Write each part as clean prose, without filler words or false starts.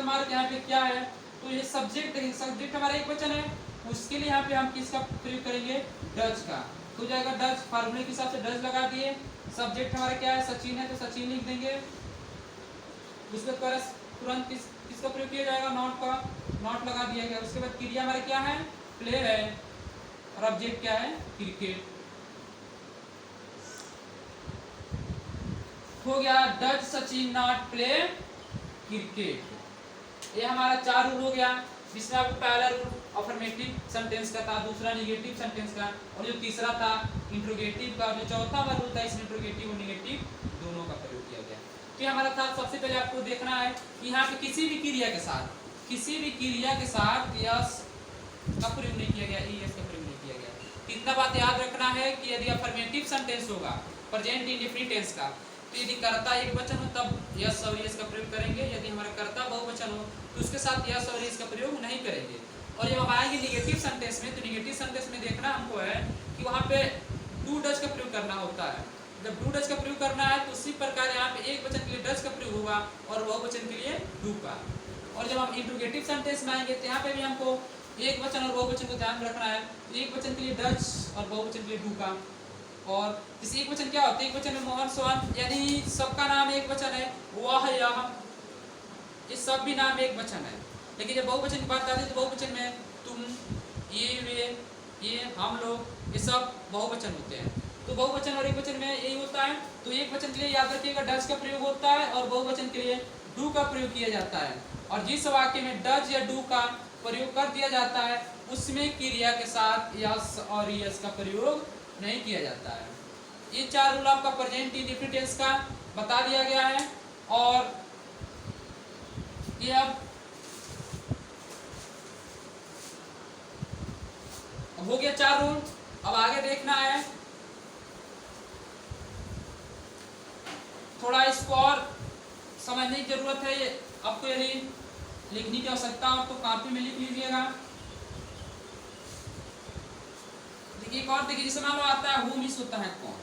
हमारे यहाँ पे क्या है, तो ये सब्जेक्ट देखेंगे, सब्जेक्ट हमारा एक वचन है, उसके लिए यहाँ पे हम किसका प्रयोग करेंगे, डज का। हो जाएगा डज, फार्मूले के हिसाब से डज लगा दिए। सब्जेक्ट हमारा क्या है, सचिन है, तो सचिन लिख देंगे। उसके बाद तुरंत किसका प्रयोग किया जाएगा, नॉट का, नॉट लगा दिया गया। उसके बाद क्रिया हमारे क्या है, प्ले है, और ऑब्जेक्ट क्या है, क्रिकेट। हो गया does Sachin not play cricket. ये हमारा 4 रूल हो गया, जिसमें आपको पहला रूल अफर्मेटिव सेंटेंस का था, दूसरा निगेटिव सेंटेंस का, और जो तीसरा था इंट्रोगेटिव का, जो चौथा वाला रूल था इसमें इंट्रोगेटिव और निगेटिव दोनों का प्रयोग किया गया। तो हमारा था, सबसे पहले आपको देखना है कि यहाँ पे किसी भी क्रिया के साथ यस का प्रयोग नहीं किया गया, ईएस का प्रयोग नहीं किया गया। इतना बात याद रखना है कि यदि अफर्मेटिव सेंटेंस होगा प्रेजेंट इंडेफिनिट टेंस का, तो यदि कर्ता एक वचन हो तब यस और यस का प्रयोग करेंगे, यदि हमारा कर्ता बहुवचन हो तो उसके साथ यस और यस का प्रयोग नहीं करेंगे। और जब हम आएंगे निगेटिव सेंटेंस में, तो निगेटिव सेंटेंस में देखना हमको है कि वहाँ पे डू डज का प्रयोग करना होता है। जब डू डज का प्रयोग करना है तो उसी प्रकार यहाँ पे एक वचन के लिए डज का प्रयोग होगा और बहुवचन के लिए डू का। और जब हम इंट्रोगेटिव सेंटेंस में आएंगे तो यहाँ पे भी हमको एक वचन और बहुवचन को ध्यान रखना है। एक वचन के लिए डज और बहुवचन के लिए डू का। और इस एक वचन क्या होता है, एक वचन में मोहन सोहन, यानी सबका नाम एक वचन है, वह यह, ये सब भी नाम एक वचन है। लेकिन जब बहुवचन की बात आती है तो बहुवचन में तुम, ये, वे, ये, हम लोग, ये सब बहुवचन होते हैं। तो बहुवचन और एक वचन में यही होता है। तो एक वचन के लिए याद रखिएगा डज का प्रयोग होता है और बहुवचन के लिए डू का प्रयोग किया जाता है। और जिस वाक्य में डज या डू का प्रयोग कर दिया जाता है उसमें क्रिया के साथ यस और यस का प्रयोग नहीं किया जाता है। ये 4 रूल आपका प्रेजेंट इंडेफिनिट टेंस का बता दिया गया है। और ये अब हो गया 4 रूल। अब आगे देखना है, थोड़ा इसको और समझने की जरूरत है। ये आपको यदि लिखने की आवश्यकता हो तो कॉपी में लिख लीजिएगा। एक और देखिए, जिसमें मान लो आता है हु मिस होता है कौन,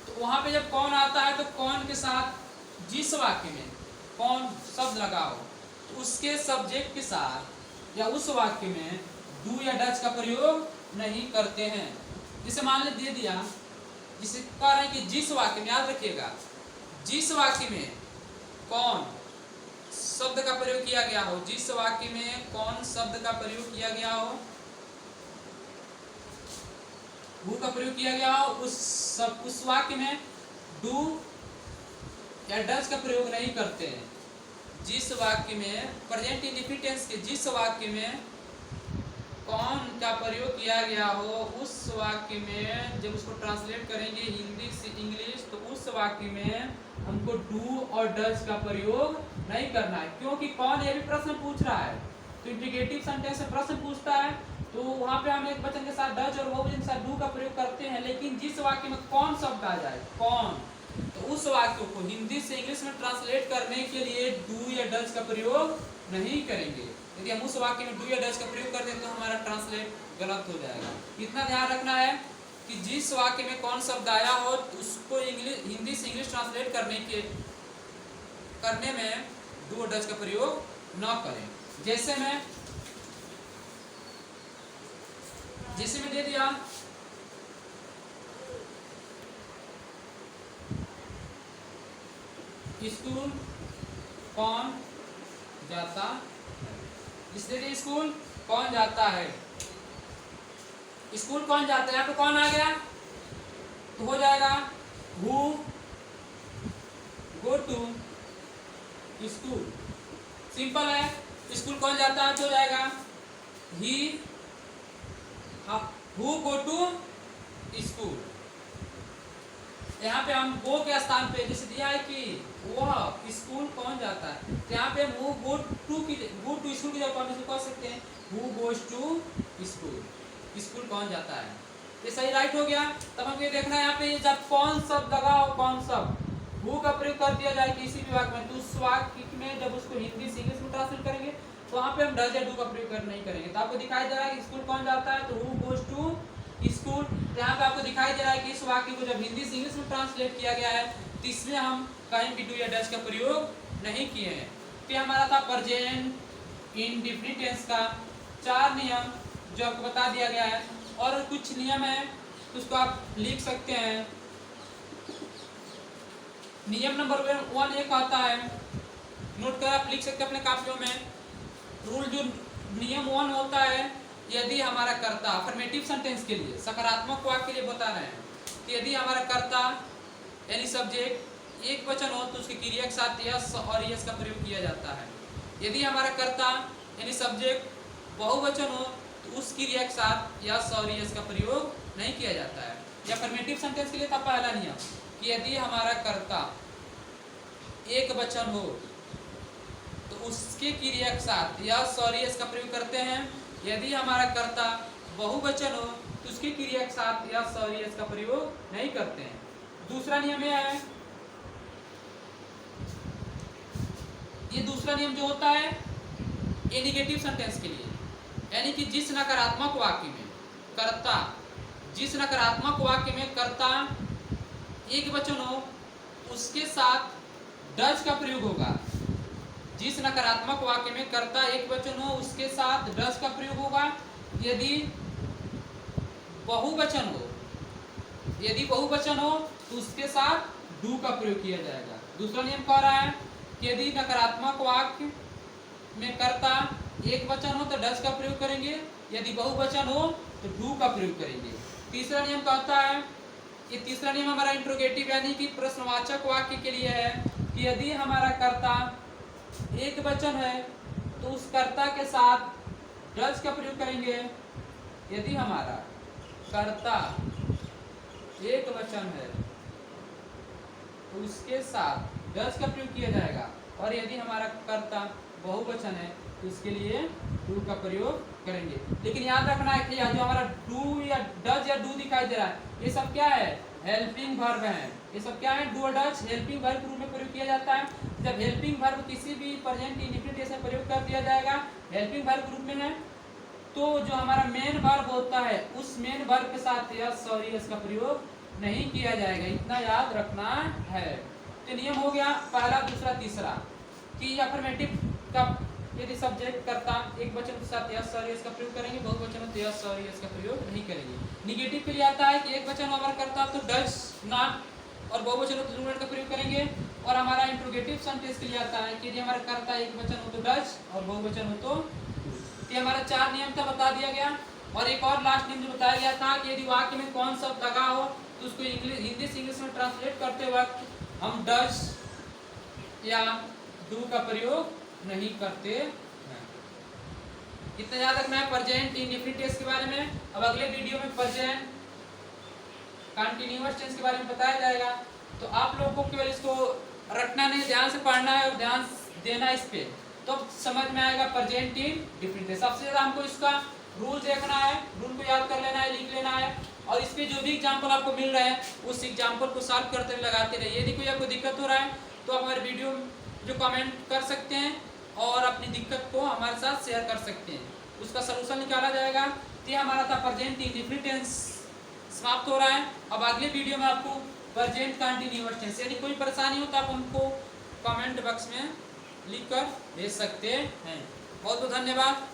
तो वहां पे जब कौन आता है तो कौन के साथ जिस वाक्य में कौन शब्द लगा हो तो उसके सब्जेक्ट के साथ या उस वाक्य में डू या डज का प्रयोग नहीं करते हैं। जिसे मान ले दे दिया, जिसे कह रहे हैं कि जिस वाक्य में, याद रखिएगा, जिस वाक्य में कौन शब्द का प्रयोग किया गया हो, जिस वाक्य में कौन शब्द का प्रयोग किया गया हो, हु का प्रयोग किया गया हो, उस वाक्य में डू या डज का प्रयोग नहीं करते हैं। जिस वाक्य में प्रेजेंट इंडेफिनिट टेंस के जिस वाक्य में कौन का प्रयोग किया गया हो उस वाक्य में जब उसको ट्रांसलेट करेंगे हिंदी से इंग्लिश तो उस वाक्य में हमको डू और डज का प्रयोग नहीं करना है। क्योंकि कौन ये भी प्रश्न पूछ रहा है, तो इंट्रोगेटिव सेंटेंस में प्रश्न पूछता है तो वहाँ पे हम एक वचन के साथ डज और बहुवचन के साथ डू का प्रयोग करते हैं। लेकिन जिस वाक्य में कौन शब्द आ जाए, कौन, तो उस वाक्य को हिंदी से इंग्लिश में ट्रांसलेट करने के लिए डू या डज का प्रयोग नहीं करेंगे। यदि हम उस वाक्य में डू या डज का प्रयोग कर दें तो हमारा ट्रांसलेट गलत हो जाएगा। इतना ध्यान रखना है कि जिस वाक्य में कौन शब्द आया हो उसको हिंदी से इंग्लिश ट्रांसलेट करने में डू और डज का प्रयोग न करें। जैसे मैं दे दिया स्कूल कौन जाता है, इसलिए स्कूल कौन जाता है, स्कूल कौन जाता है, यहाँ पे कौन आ गया तो हो जाएगा who go to school. Simple है, स्कूल कौन जाता है तो हो जाएगा ही हु गो टू स्कूल। यहाँ पे हम गो के स्थान पे जैसे दिया है कि वह स्कूल कौन जाता है, तो यहाँ पे हम हु गो टू स्कूल की जगह हम कह सकते हैं who goes to school, school कौन जाता है। ये सही राइट हो गया। तब हम ये देखना है यहाँ पे जब कौन शब्द लगा हो, कौन शब्द हु का प्रयोग कर दिया जाए किसी भी वाक्य में, तो उस वाक्य में जब उसको हिंदी से इंग्लिश में ट्रांसलेट करेंगे तो वहाँ पे हम डज या डू का प्रयोग नहीं करेंगे। तो आपको दिखाई दे रहा है कि स्कूल कौन जाता है तो हु गोज टू स्कूल। यहाँ पे आपको दिखाई दे रहा है कि इस वाक्य को जब हिंदी से इंग्लिश में ट्रांसलेट किया गया है तो इसमें हम कहीं भी डू या डज का प्रयोग नहीं किए हैं। फिर हमारा था प्रेजेंट इंडेफिनिट टेंस का 4 नियम जो आपको बता दिया गया है, और कुछ नियम है उसको आप लिख सकते हैं। नियम नंबर 1 एक आता है, नोट कर आप लिख सकते हैं अपने कापियों में। रूल जो नियम 1 होता है, यदि हमारा कर्ता अफर्मेटिव सेंटेंस के लिए, सकारात्मक वाक्य के लिए बता रहे हैं कि यदि हमारा कर्ता यानी सब्जेक्ट एक वचन हो तो उसके क्रिया के साथ यस और यस का प्रयोग किया जाता है। यदि हमारा कर्ता यानी सब्जेक्ट बहुवचन हो तो उस क्रिया के साथ यस और यस का प्रयोग नहीं किया जाता है। या अफर्मेटिव सेंटेंस के लिए था पहला नियम कि यदि हमारा कर्ता एक वचन हो तो उसके क्रिया के साथ यस और यस का प्रयोग करते हैं। यदि हमारा कर्ता बहुवचन हो तो उसके क्रिया के साथ यस और यस का प्रयोग नहीं करते हैं। दूसरा नियम यह है, ये दूसरा नियम जो होता है ये निगेटिव सेंटेंस के लिए, यानी कि जिस नकारात्मक वाक्य में कर्ता, जिस नकारात्मक वाक्य में कर्ता एक वचन हो उसके साथ डज का प्रयोग होगा। जिस नकारात्मक वाक्य में कर्ता एक वचन हो उसके साथ डज का प्रयोग होगा। यदि बहुवचन हो, यदि बहुवचन हो तो उसके साथ डू का प्रयोग किया जाएगा। दूसरा नियम कह रहा है कि यदि नकारात्मक वाक्य में कर्ता एक वचन हो तो डज का प्रयोग करेंगे, यदि बहुवचन हो तो डू का प्रयोग करेंगे। तीसरा नियम कहता है, ये तीसरा नियम हमारा इंट्रोगेटिव यानी कि प्रश्नवाचक वाक्य के लिए है कि यदि हमारा कर्ता एक वचन है तो उस कर्ता के साथ डज का प्रयोग करेंगे। यदि हमारा कर्ता एक वचन है तो उसके साथ डज का प्रयोग किया जाएगा, और यदि हमारा कर्ता बहुवचन है तो उसके लिए डू का प्रयोग करेंगे। लेकिन याद रखना है कि जो हमारा डू या डज या डू दिखाई दे रहा है ये सब क्या है, हेल्पिंग वर्ब है। ये सब क्या है, डू और डज हेल्पिंग वर्ब के रूप में प्रयोग किया जाता है। जब हेल्पिंग वर्ब किसी भी प्रेजेंट इंडेफिनिट टेंस में प्रयोग कर दिया जाएगा, हेल्पिंग वर्ब के रूप में है, तो जो हमारा मेन वर्ब होता है उस मेन वर्ब के साथ यस और यस का प्रयोग नहीं किया जाएगा, इतना याद रखना है। तो नियम हो गया पहला, दूसरा, तीसरा कि अफर्मेटिव का यदि सब्जेक्ट कर्ता एक वचन के साथ यस और यस का प्रयोग करेंगे, बहुवचन हो तो यस और यस का प्रयोग नहीं करेंगे। निगेटिव के लिए आता है कि एक वचन हमारा कर्ता तो डज नॉट और बहुवचन हो तो डू नॉट का प्रयोग करेंगे। और हमारा इंट्रोगेटिव सेंटेंस के लिए आता है कि यदि हमारा कर्ता एक वचन हो तो डज और बहुवचन हो तो। ये हमारा 4 नियम था, बता दिया गया। और एक और लास्ट नियम जो बताया गया था कि यदि वाक्य में कौन शब्द लगा हो तो उसको हिंदी से इंग्लिश में ट्रांसलेट करते वक्त हम डज या डू का प्रयोग नहीं करते हैं। इतना याद रखना है प्रेजेंट इंडेफिनिट टेंस के बारे में। अब अगले वीडियो में प्रेजेंट कंटीन्यूअस टेंस के बारे में बताया जाएगा, तो आप लोगों को केवल इसको रटना नहीं, ध्यान से पढ़ना है और ध्यान देना इस पे, तो समझ में आएगा प्रेजेंट इंडेफिनिट टेंस। सबसे ज्यादा हमको इसका रूल देखना है, रूल को याद कर लेना है, लिख लेना है, और इस पे जो भी एग्जाम्पल आपको मिल रहा है उस एग्जाम्पल को सॉल्व करते हुए लगाते रहिए। यदि कोई आपको दिक्कत हो रहा है तो आप हमारे वीडियो जो कमेंट कर सकते हैं और अपनी दिक्कत को हमारे साथ शेयर कर सकते हैं, उसका सलूशन निकाला जाएगा। तो ये हमारा था प्रेजेंट इंडेफिनिट टेंस समाप्त हो रहा है। अब अगले वीडियो में आपको प्रेजेंट कंटीन्यूअस टेंस, यदि कोई परेशानी हो तो आप हमको कमेंट बॉक्स में लिख कर भेज सकते हैं। बहुत बहुत धन्यवाद।